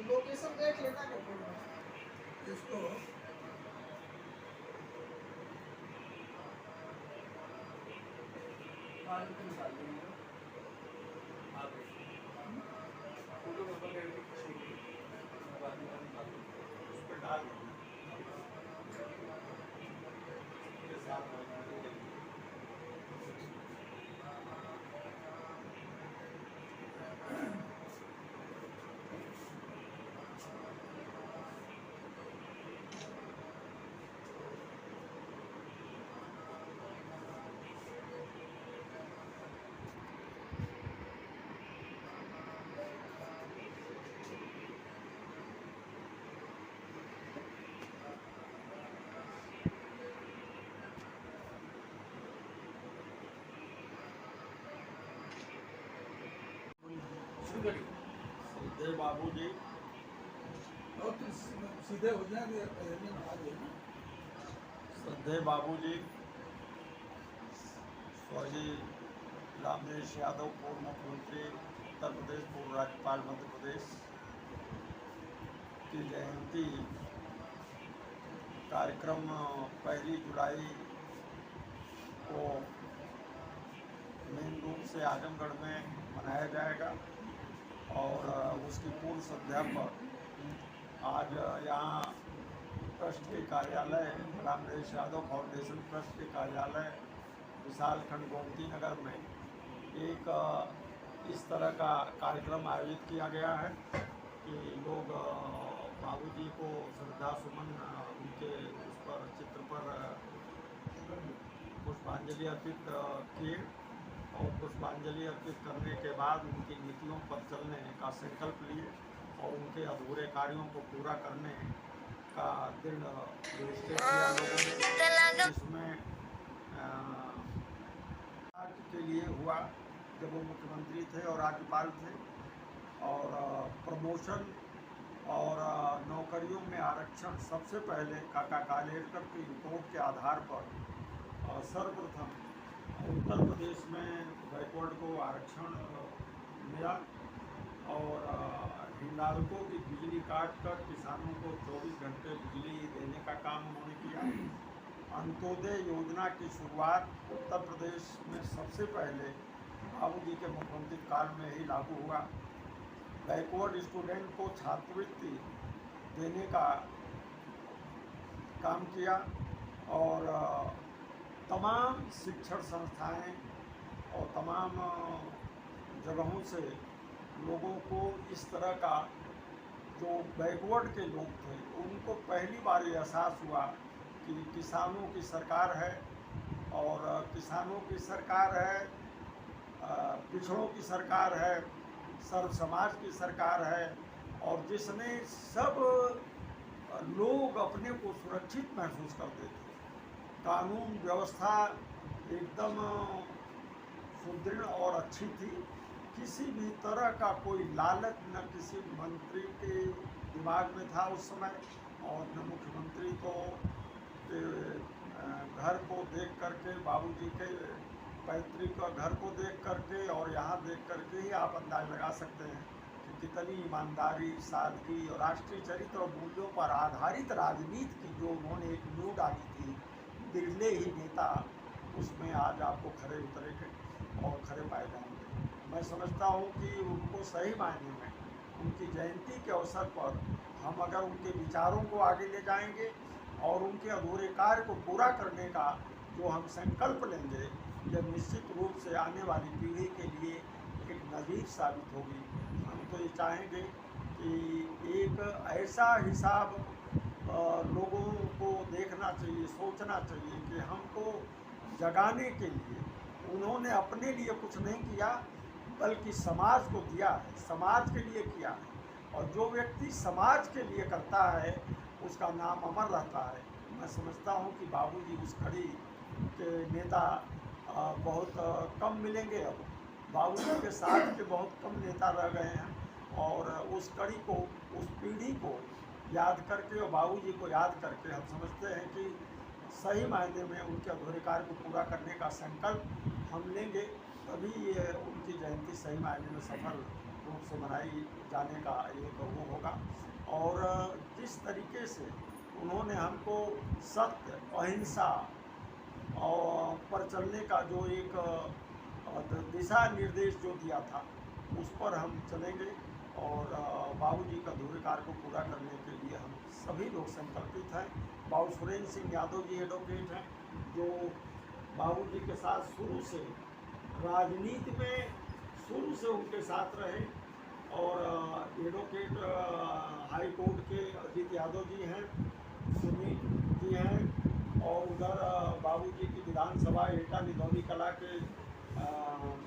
Location देख लेना इसको सीधे बाबूजी सीधे हो जाएंगे। श्रद्धेय बाबूजी, स्वर्गीय रामदेश यादव, पूर्व मुख्यमंत्री उत्तर प्रदेश, पूर्व राज्यपाल मध्य प्रदेश की जयंती कार्यक्रम 1 जुलाई को मेन रूप से आजमगढ़ में मनाया जाएगा और उसकी पूर्व संध्या पर आज यहाँ ट्रस्ट के कार्यालय, रामदेश यादव फाउंडेशन ट्रस्ट के कार्यालय विशाल खंड गोमती नगर में एक इस तरह का कार्यक्रम आयोजित किया गया है कि लोग बाबूजी को श्रद्धा सुमन उनके उस पर चित्र पर पुष्पांजलि अर्पित किए और पुष्पांजलि अर्पित करने के बाद उनकी नीतियों पर चलने का संकल्प लिए और उनके अधूरे कार्यों को पूरा करने का दृढ़ निश्चय किया लोगों ने, जिसमें आज के लिए हुआ जब वो मुख्यमंत्री थे और राज्यपाल थे, और प्रमोशन और नौकरियों में आरक्षण सबसे पहले काका कालेलकर की रिपोर्ट के आधार पर सर्वप्रथम उत्तर प्रदेश में बैकवर्ड को आरक्षण मिला और हिंडाल्को की बिजली काट कर किसानों को 24 घंटे बिजली देने का काम उन्होंने किया। अंत्योदय योजना की शुरुआत उत्तर प्रदेश में सबसे पहले बाबूजी के मुख्यमंत्री काल में ही लागू हुआ। बैकवर्ड स्टूडेंट को छात्रवृत्ति देने का काम किया और तमाम शिक्षण संस्थाएं और तमाम जगहों से लोगों को इस तरह का, जो बैकवर्ड के लोग थे उनको पहली बार ये एहसास हुआ कि किसानों की सरकार है और किसानों की सरकार है, पिछड़ों की सरकार है, सर्व समाज की सरकार है और जिसमें सब लोग अपने को सुरक्षित महसूस करते थे। कानून व्यवस्था एकदम सुदृढ़ और अच्छी थी। किसी भी तरह का कोई लालच न किसी मंत्री के दिमाग में था उस समय और न मुख्यमंत्री को घर को देख करके, बाबूजी के पैतृक घर को देख करके और यहाँ देख करके ही आप अंदाज लगा सकते हैं कि कितनी ईमानदारी, सादगी और राष्ट्रीय चरित्र और मूल्यों पर आधारित राजनीति की जो उन्होंने एक नींव डाली थी, बिरले ही नेता उसमें आज आपको खरे उतरेंगे और खरे पाए जाएंगे। मैं समझता हूँ कि उनको सही मायने में उनकी जयंती के अवसर पर हम अगर उनके विचारों को आगे ले जाएंगे और उनके अधूरे कार्य को पूरा करने का जो हम संकल्प लेंगे, यह निश्चित रूप से आने वाली पीढ़ी के लिए एक नज़ीर साबित होगी। हम तो ये चाहेंगे कि एक ऐसा हिसाब लोगों को देखना चाहिए, सोचना चाहिए कि हमको जगाने के लिए उन्होंने अपने लिए कुछ नहीं किया बल्कि समाज को दिया है, समाज के लिए किया है और जो व्यक्ति समाज के लिए करता है उसका नाम अमर रहता है। मैं समझता हूँ कि बाबूजी उस कड़ी के नेता बहुत कम मिलेंगे। अब बाबूजी के साथ के बहुत कम नेता रह गए हैं और उस कड़ी को, उस पीढ़ी को याद करके और बाबूजी को याद करके हम समझते हैं कि सही मायने में उनके अधूरे कार्य को पूरा करने का संकल्प हम लेंगे, तभी ये उनकी जयंती सही मायने में सफल रूप से मनाई जाने का एक वो होगा। और जिस तरीके से उन्होंने हमको सत्य, अहिंसा और पर चलने का जो एक दिशा निर्देश जो दिया था, उस पर हम चलेंगे और बाबूजी का अधूरे कार्य को पूरा करने के लिए हम सभी लोग संकल्पित हैं। बाबू सुरेंद्र सिंह यादव जी एडवोकेट हैं, जो बाबूजी के साथ शुरू से राजनीति में शुरू से उनके साथ रहे, और एडवोकेट हाई कोर्ट के अजीत यादव जी हैं, सुनील जी हैं, और उधर बाबूजी की विधानसभा एटा निधौनी कला के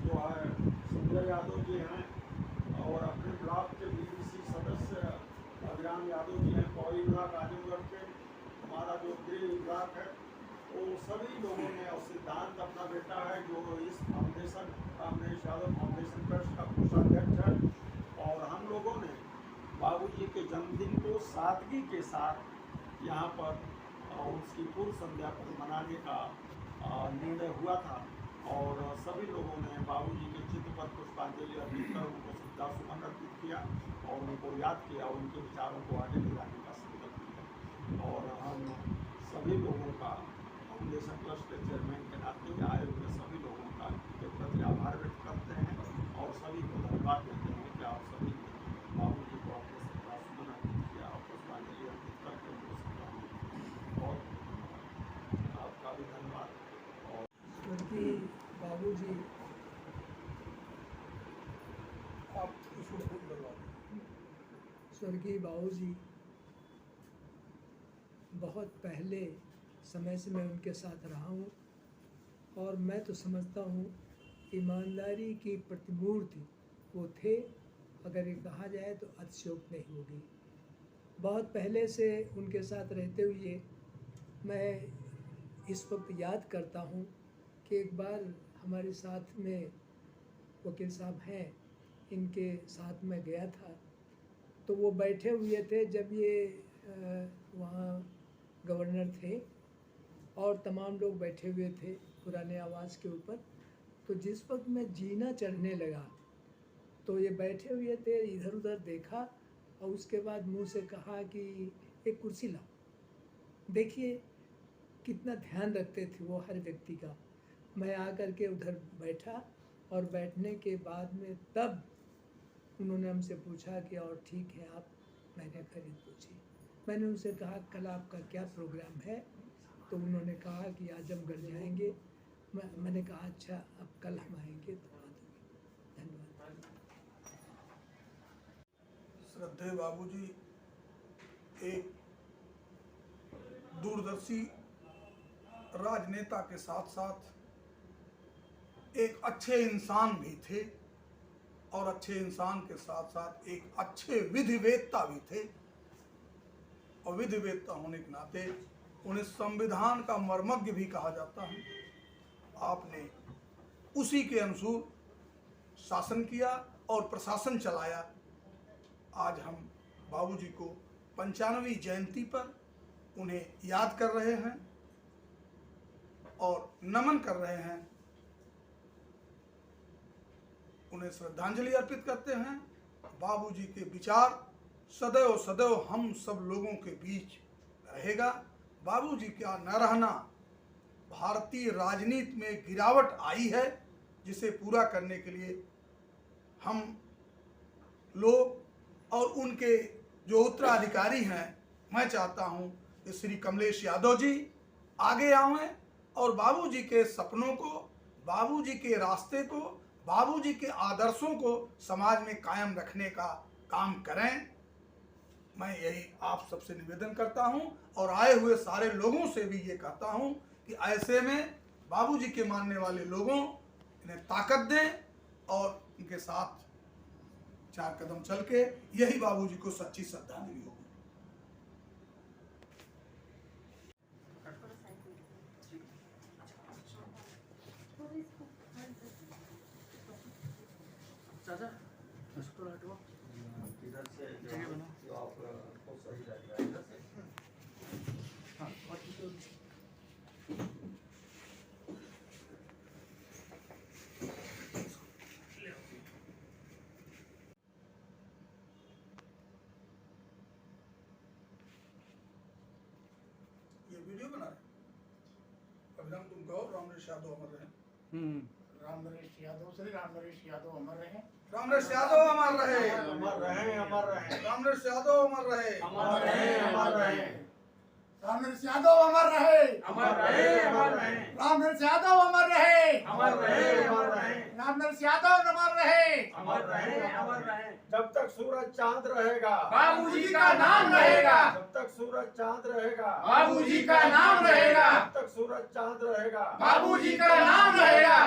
जो है संजय यादव जी हैं, और अपने ब्लॉक के बीडीसी सदस्य अभिराम यादव जी हैं, पौड़ी ब्लॉक आजमगढ़ के, हमारा जो गृह विभाग है, वो सभी लोगों ने, और सिद्धांत अपना बेटा है जो इस foundation Ramnesh Yadav foundation trust का कोषाध्यक्ष है, और हम लोगों ने बाबूजी के जन्मदिन को सादगी के साथ यहाँ पर उसकी पूर्व संध्या पर मनाने का निर्णय हुआ था, और सभी लोगों ने बाबूजी के चित्र पर पुष्पांजलि अर्पित कर उनको श्रद्धासुमन अर्पित किया और उनको याद किया और उनके विचारों को आगे ले जाने का संकल्प किया। और हम सभी लोगों का फाउंडेशन ट्रस्ट के चेयरमैन के नाते आए हुए सभी लोगों का के प्रति आभार व्यक्त करते हैं और सभी को धन्यवाद देते हैं कि आप सभी बाबूजी को अपने श्रद्धासुमन अर्पित किया और पुष्पांजलि अर्पित करके उनको श्रद्धांजलि, और आपका भी धन्यवाद। स्वर्गीय बाबूजी, आप इसको फूल करवा दें। स्वर्गीय बाबूजी बहुत पहले समय से मैं उनके साथ रहा हूँ, और मैं तो समझता हूँ ईमानदारी की प्रतिमूर्ति वो थे, अगर ये कहा जाए तो अतिशयोक्ति नहीं होगी। बहुत पहले से उनके साथ रहते हुए मैं इस वक्त याद करता हूँ कि एक बार हमारे साथ में वकील साहब हैं, इनके साथ में गया था, तो वो बैठे हुए थे जब ये वहाँ गवर्नर थे और तमाम लोग बैठे हुए थे पुराने आवास के ऊपर। तो जिस वक्त मैं जीना चढ़ने लगा तो ये बैठे हुए थे, इधर उधर देखा और उसके बाद मुंह से कहा कि एक कुर्सी लाओ। देखिए कितना ध्यान रखते थे वो हर व्यक्ति का। मैं आकर के उधर बैठा और बैठने के बाद में तब उन्होंने हमसे पूछा कि और ठीक है आप? मैंने खरीद पूछी। मैंने उनसे कहा कल आपका क्या प्रोग्राम है? तो उन्होंने कहा कि आजमगढ़ जाएंगे। मैंने कहा अच्छा अब कल हम आएंगे तो आ दूँगी। धन्यवाद। श्रद्धेय बाबूजी एक दूरदर्शी राजनेता के साथ साथ एक अच्छे इंसान भी थे, और अच्छे इंसान के साथ साथ एक अच्छे विधिवेत्ता भी थे। और विधिवेत्ता होने के नाते उन्हें संविधान का मर्मज्ञ भी कहा जाता है। आपने उसी के अनुसार शासन किया और प्रशासन चलाया। आज हम बाबूजी को 95वीं जयंती पर उन्हें याद कर रहे हैं और नमन कर रहे हैं, उन्हें श्रद्धांजलि अर्पित करते हैं। बाबूजी के विचार सदैव सदैव हम सब लोगों के बीच रहेगा। बाबूजी का न रहना, भारतीय राजनीति में गिरावट आई है, जिसे पूरा करने के लिए हम लोग और उनके जो उत्तराधिकारी हैं, मैं चाहता हूं कि श्री कमलेश यादव जी आगे आवें और बाबूजी के सपनों को, बाबूजी के रास्ते को, बाबूजी के आदर्शों को समाज में कायम रखने का काम करें। मैं यही आप सबसे निवेदन करता हूं और आए हुए सारे लोगों से भी ये कहता हूं कि ऐसे में बाबूजी के मानने वाले लोगों इन्हें ताकत दें और उनके साथ 4 कदम चल के यही बाबूजी को सच्ची श्रद्धांजलि होगी। चाचा इसको हटवा इधर से जगह बना। जो आप ये वीडियो बना रहे अभिराम, तुम कहो राम नरेश यादव अमर रहे। राम नरेश यादव, श्री राम नरेश यादव अमर रहे। राम नरेश यादव अमर रहे। अमर रहे, अमर रहे। राम नरेश यादव अमर रहे। अमर रहे, अमर रहे। राम नरेश यादव अमर रहे। अमर रहे, अमर रहे। राम नरेश यादव अमर रहे। अमर रहे, अमर रहे। राम नरेश यादव अमर रहे। अमर रहे, अमर रहे। जब तक सूरज चांद रहेगा बाबूजी का नाम रहेगा। जब तक सूरज चांद रहेगा बाबूजी का नाम रहेगा। जब तक सूरज चांद रहेगा बाबूजी का नाम रहेगा।